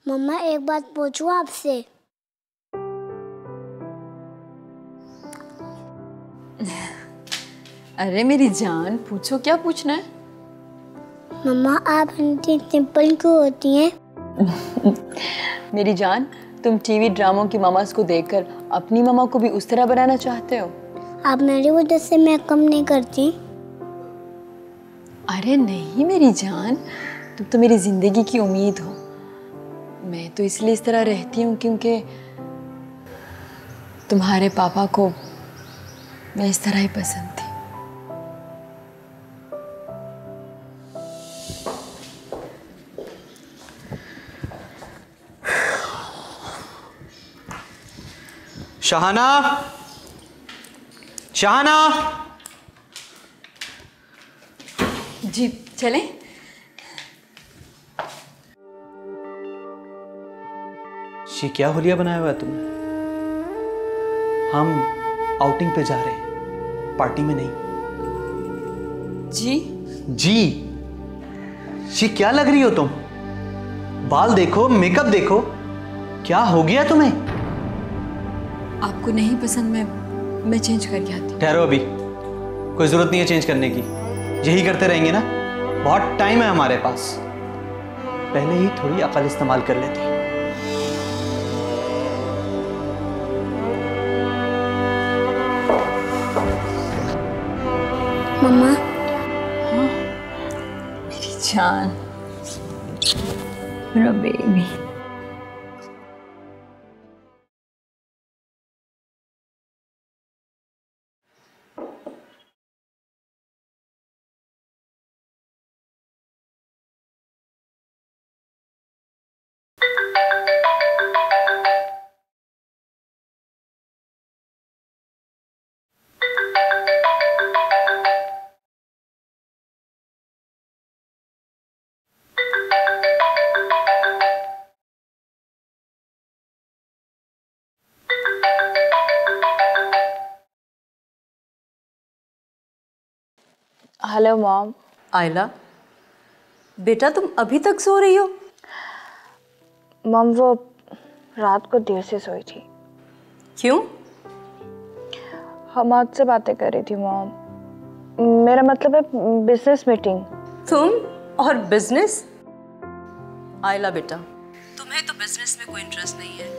मम्मा एक बात पूछूं आपसे? अरे मेरी जान, पूछो, क्या पूछना है? मम्मा आप इतनी सिंपल क्यों होती हैं? मेरी जान, तुम टीवी ड्रामों की मामास को देखकर अपनी मामा को भी उस तरह बनाना चाहते हो? आप मेरी वजह से मेकअप नहीं करती? अरे नहीं मेरी जान, तुम तो मेरी जिंदगी की उम्मीद हो। मैं तो इसलिए इस तरह रहती हूँ क्योंकि तुम्हारे पापा को मैं इस तरह ही पसंद थी। शाहाना, शाहाना। जी चलें? ये क्या हुलिया बनाया हुआ है तुमने? हम आउटिंग पे जा रहे हैं, पार्टी में नहीं। जी जी, ये क्या लग रही हो तुम? बाल देखो, मेकअप देखो, क्या हो गया तुम्हें? आपको नहीं पसंद? मैं चेंज करके आती हूँ। ठहरो, अभी कोई जरूरत नहीं है चेंज करने की। यही करते रहेंगे ना, बहुत टाइम है हमारे पास। पहले ही थोड़ी अकल इस्तेमाल कर लेती। मम्मा मेरी जान, मेरा बेबी। Hello mom. आयला, बेटा तुम अभी तक सो रही हो? मम वो रात को देर से सोई थी। क्यों? हम आपसे बातें कर रही थी मॉम। मेरा मतलब है बिजनेस मीटिंग। तुम और बिजनेस? आयला बेटा, तुम्हें तो बिजनेस में कोई इंटरेस्ट नहीं है।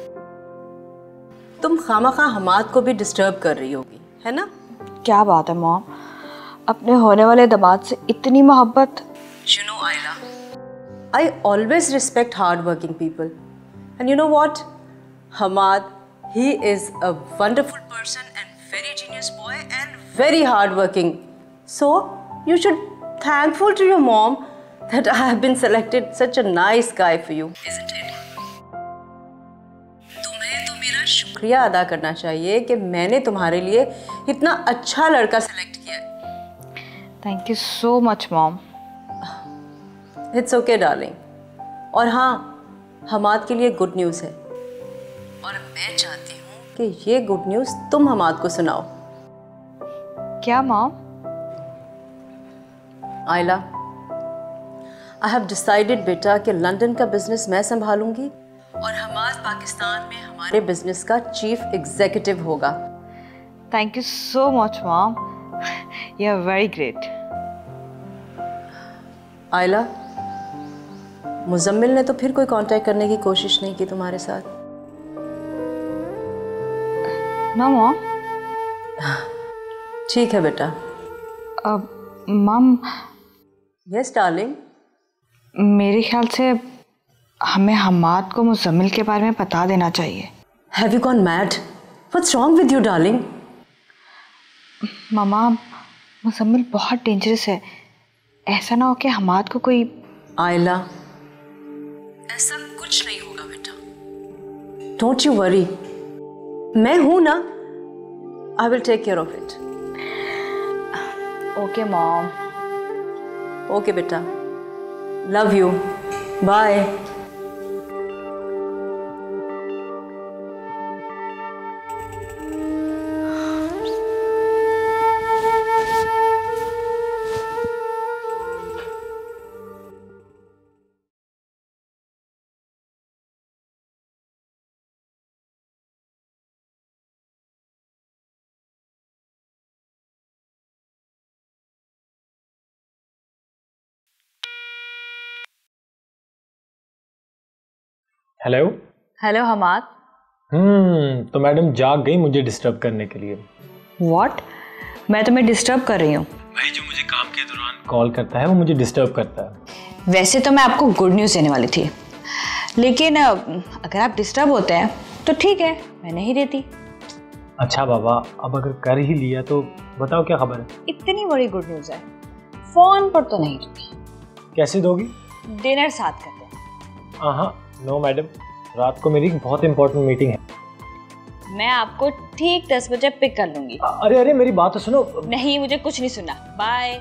तुम खामखा हमाद को भी डिस्टर्ब कर रही होगी, है ना? क्या बात है मॉम, अपने होने वाले दामाद से इतनी मोहब्बत। You know, Ayla, I always respect hard-working people. And you know what? Hamad, he is a wonderful person and very genius boy and very hard-working. So, you should thankful to your mom that I have been selected such a nice guy for you, isn't it? तुम्हें तो मेरा शुक्रिया अदा करना चाहिए कि मैंने तुम्हारे लिए इतना अच्छा लड़का सेलेक्ट किया है। Thank you so much mom. It's okay darling. और हाँ, हमाद के लिए गुड न्यूज़ है और मैं चाहती हूँ कि ये गुड न्यूज़ तुम हमाद को सुनाओ। क्या मॉम? आयला, आई हैव डिसाइडेड बेटा कि लंदन का बिजनेस मैं संभालूंगी और हमाद पाकिस्तान में हमारे बिजनेस का चीफ एग्जीक्यूटिव होगा। Thank you so much mom, you are very great. Ayla, Muzammil ने तो फिर कोई कांटेक्ट करने की कोशिश नहीं की तुम्हारे साथ? ना मॉम। ठीक है बेटा। Mom, yes darling. मेरे ख्याल से हमें हमाद को मुजम्मिल के बारे में बता देना चाहिए। Have you gone mad? What's wrong with you darling? मामा, मुजम्मिल बहुत डेंजरस है, ऐसा ना हो कि हमाद को कोई। आयला, ऐसा कुछ नहीं होगा बेटा, डोंट यू वरी, मैं हूं ना, I will take care of it. Okay mom. Okay बेटा, love you, bye. Hello. Hello Hamad. तो मैडम जाग गई मुझे डिस्टर्ब करने के लिए। व्हाट? मैं तुम्हें डिस्टर्ब कर रही हूँ? भाई जो मुझे काम के दौरान कॉल करता है वो मुझे डिस्टर्ब करता है। वैसे तो मैं आपको गुड न्यूज़ देने वाली थी, लेकिन अगर आप डिस्टर्ब होते हैं तो ठीक है, मैं नहीं देती। अच्छा बाबा, अब अगर कर ही लिया तो बताओ क्या खबर है? इतनी बड़ी गुड न्यूज़ है, फोन पर तो नहीं दूंगी। कैसे दोगी? डिनर साथ करते हैं। हाँ नो मैडम, रात को मेरी बहुत इंपॉर्टेंट मीटिंग है। मैं आपको ठीक 10 बजे पिक कर लूंगी। अरे अरे मेरी बात तो सुनो। नहीं, मुझे कुछ नहीं सुना। बाय।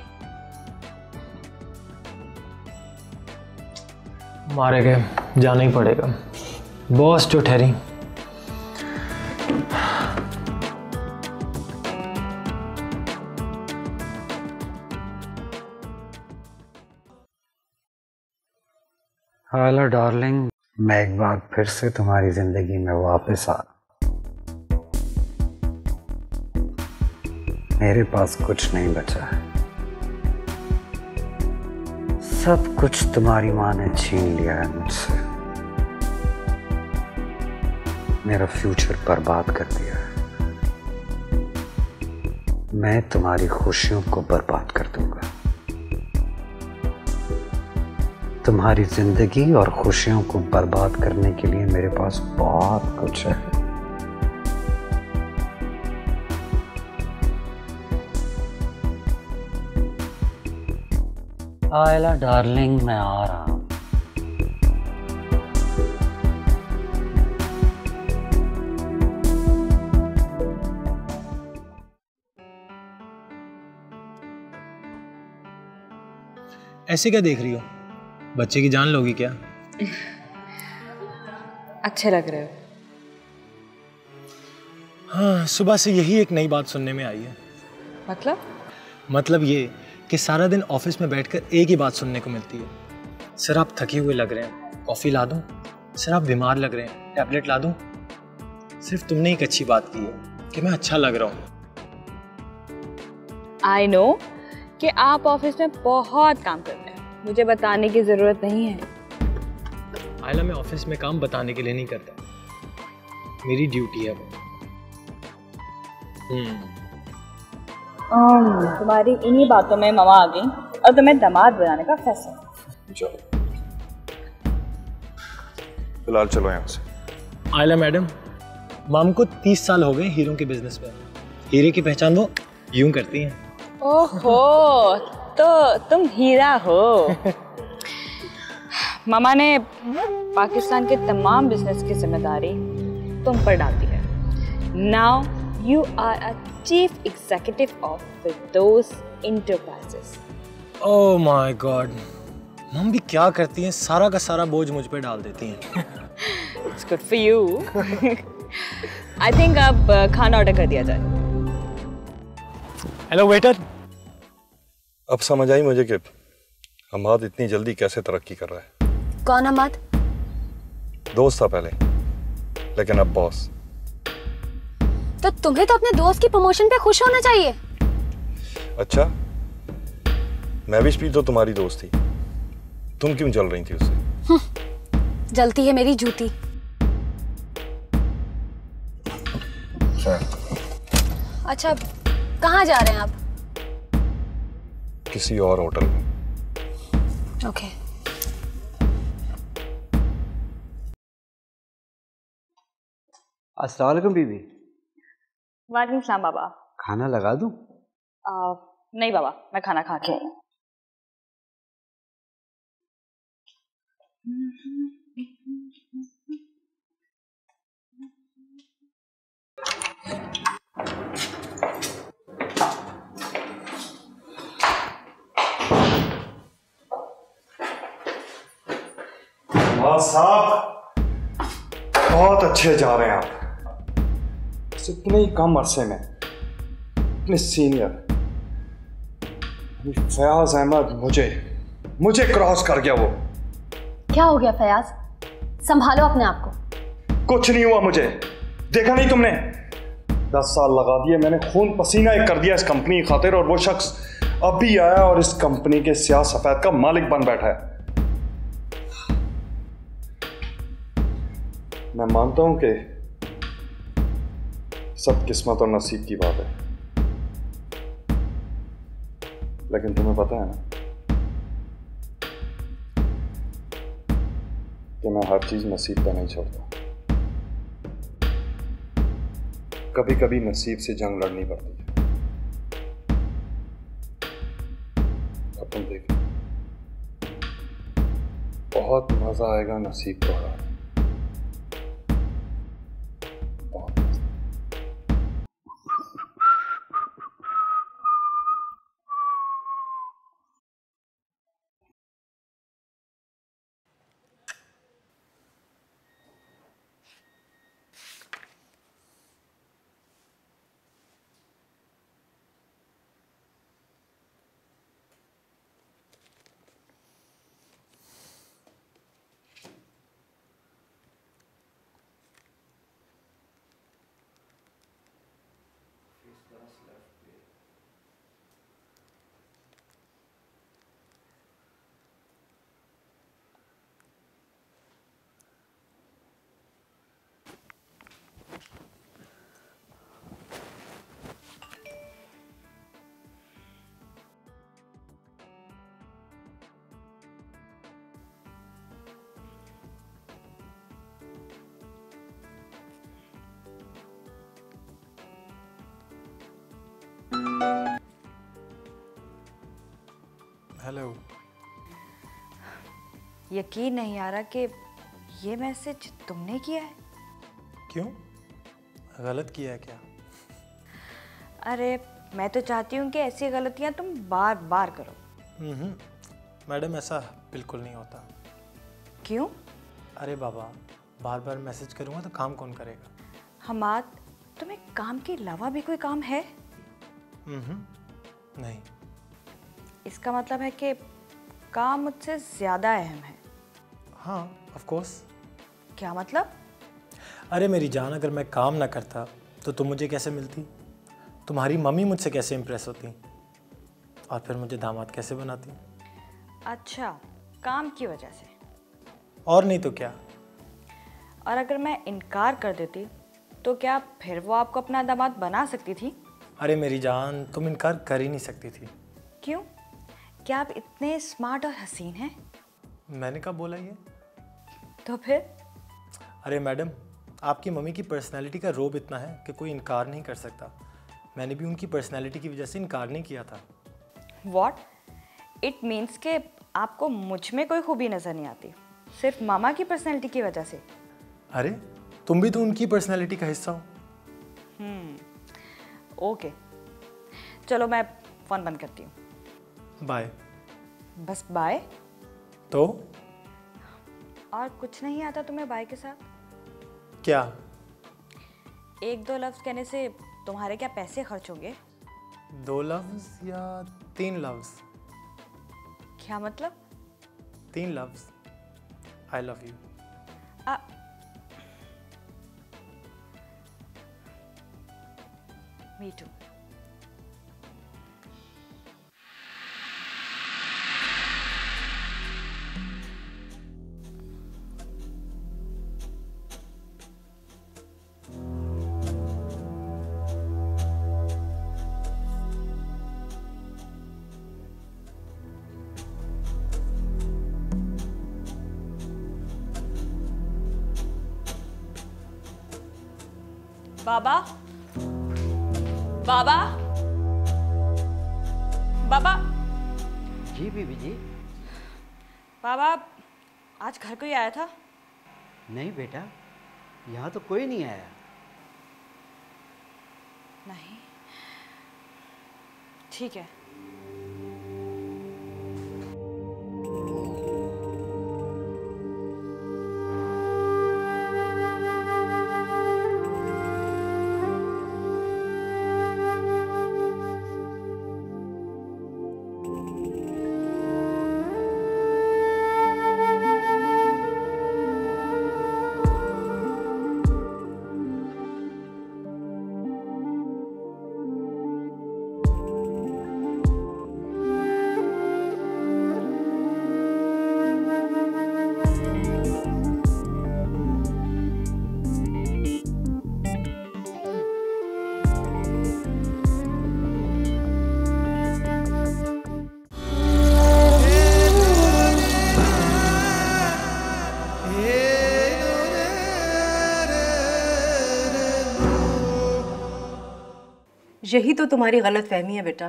मारे गए, जाना ही पड़ेगा। बॉस जो ठहरी। हेलो डार्लिंग, मैं एक बार फिर से तुम्हारी जिंदगी में वापस आ। मेरे पास कुछ नहीं बचा है, सब कुछ तुम्हारी माँ ने छीन लिया है मुझसे। मेरा फ्यूचर बर्बाद कर दिया है। मैं तुम्हारी खुशियों को बर्बाद कर दूंगा। तुम्हारी जिंदगी और खुशियों को बर्बाद करने के लिए मेरे पास बहुत कुछ है। आयला डार्लिंग, मैं आ रहा हूं। ऐसे क्या देख रही हो? बच्चे की जान लोगी क्या? अच्छे लग रहे हो। हाँ, सुबह से यही एक नई बात सुनने में आई है। मतलब ये कि सारा दिन ऑफिस में बैठकर एक ही बात सुनने को मिलती है। सर आप थके हुए लग रहे हैं, कॉफी ला दूं? सर आप बीमार लग रहे हैं, टैबलेट ला दूं? सिर्फ तुमने एक अच्छी बात की है कि मैं अच्छा लग रहा हूँ। आई नो कि आप ऑफिस में बहुत काम करते हैं, मुझे बताने की जरूरत नहीं है। आयला, मैं ऑफिस में काम बताने के लिए नहीं करता, मेरी ड्यूटी है वो। तुम्हारी इन्हीं बातों में मामा आ गई और तुम्हें दामाद बनाने का फैसला। चलो फिलहाल चलो यहाँ से। आयला मैडम, माम को 30 साल हो गए हीरो के बिजनेस में। हीरे की पहचान वो यूं करती हैं। ओहो, तो तुम हीरा हो। मामा ने पाकिस्तान के तमाम बिजनेस की जिम्मेदारी तुम पर डाल दी है। Now you are a chief executive of Firdaus enterprises. Oh my god, mum भी क्या करती हैं, सारा का सारा बोझ मुझ पे डाल देती हैं। It's good for you. I think अब खाना ऑर्डर कर दिया जाए। Hello waiter. अब समझ आई मुझे कि हमाद इतनी जल्दी कैसे तरक्की कर रहा है। कौन हमाद? दोस्त था पहले, लेकिन अब बॉस। तो तुम्हें तो अपने दोस्त की प्रमोशन पे खुश होना चाहिए। अच्छा, मैं भी स्पीड तो तुम्हारी दोस्त थी, तुम क्यों जल रही थी उससे? जलती है मेरी जूती। अच्छा, कहाँ जा रहे हैं आप? किसी और होटल में। ओके। अस्सलाम वालेकुम बीबी। वालेकुम सलाम बाबा। खाना लगा दूं? नहीं बाबा, मैं खाना खा के आई हूँ। साहब, बहुत अच्छे जा रहे हैं आप। इतने ही कम अरसे में इतने सीनियर। फयाज अहमद मुझे क्रॉस कर गया। वो क्या हो गया फयाज? संभालो अपने आप को। कुछ नहीं हुआ मुझे, देखा नहीं तुमने? 10 साल लगा दिए मैंने, खून पसीना एक कर दिया इस कंपनी की खातिर, और वो शख्स अभी आया और इस कंपनी के स्याह सफेद का मालिक बन बैठा है। मैं मानता हूं कि सब किस्मत और नसीब की बात है, लेकिन तुम्हें पता है ना कि मैं हर चीज नसीब पर नहीं छोड़ता। कभी कभी नसीब से जंग लड़नी पड़ती है। अब तुम देखो, बहुत मजा आएगा नसीब को हराने। बहुत मजा। हेलो। यकीन नहीं आ रहा कि ये मैसेज तुमने किया है। क्यों? गलत किया है क्या? अरे मैं तो चाहती हूँ कि ऐसी गलतियाँ तुम बार बार करो। मैडम ऐसा बिल्कुल नहीं होता। क्यों? अरे बाबा, बार बार मैसेज करूँगा तो काम कौन करेगा? हमाद, तुम्हें काम के अलावा भी कोई काम है? नहीं। इसका मतलब है कि काम मुझसे ज़्यादा अहम है। हाँ, ऑफ कोर्स। क्या मतलब? अरे मेरी जान, अगर मैं काम ना करता तो तुम मुझे कैसे मिलती? तुम्हारी मम्मी मुझसे कैसे इम्प्रेस होती? और फिर मुझे दामाद कैसे बनाती? अच्छा, काम की वजह से। और नहीं तो क्या। और अगर मैं इनकार कर देती तो क्या फिर वो आपको अपना दामाद बना सकती थी? अरे मेरी जान, तुम इनकार कर ही नहीं सकती थी। क्यों? क्या आप इतने स्मार्ट और हसीन हैं? मैंने कब बोला ये? तो फिर? अरे मैडम, आपकी मम्मी की पर्सनैलिटी का रोब इतना है कि कोई इनकार नहीं कर सकता। मैंने भी उनकी पर्सनैलिटी की वजह से इनकार नहीं किया था। What? It means कि आपको मुझ में कोई खूबी नज़र नहीं आती, सिर्फ मामा की पर्सनैलिटी की वजह से। अरे तुम भी तो उनकी पर्सनैलिटी का हिस्सा हो। ओके, चलो मैं फ़ोन बंद करती हूँ। बाय। बस बाय? तो और कुछ नहीं आता तुम्हें बाय के साथ? क्या? एक दो लफ्ज़ कहने से तुम्हारे क्या पैसे खर्च होंगे? 2 लफ्ज़ या 3 लफ्ज़? क्या मतलब? 3 लफ्ज़। I love you. Me too. बाबा, बाबा, बाबा। जी बीबी जी। बाबा, आज घर कोई आया था? नहीं बेटा, यहाँ तो कोई नहीं आया। नहीं। ठीक है। यही तो तुम्हारी गलत फहमी है बेटा,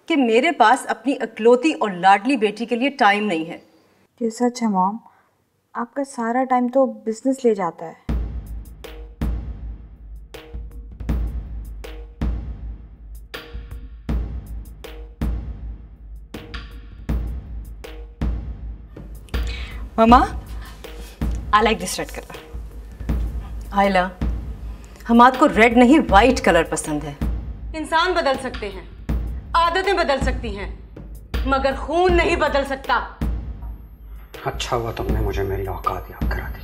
कि मेरे पास अपनी इकलौती और लाडली बेटी के लिए टाइम नहीं है। ये सच है मॉम, आपका सारा टाइम तो बिजनेस ले जाता है। Mama, I like this red colour. आयला, हमाद को रेड नहीं वाइट कलर पसंद है। इंसान बदल सकते हैं, आदतें बदल सकती हैं, मगर खून नहीं बदल सकता। अच्छा हुआ तुमने मुझे मेरी औकात याद करा दी।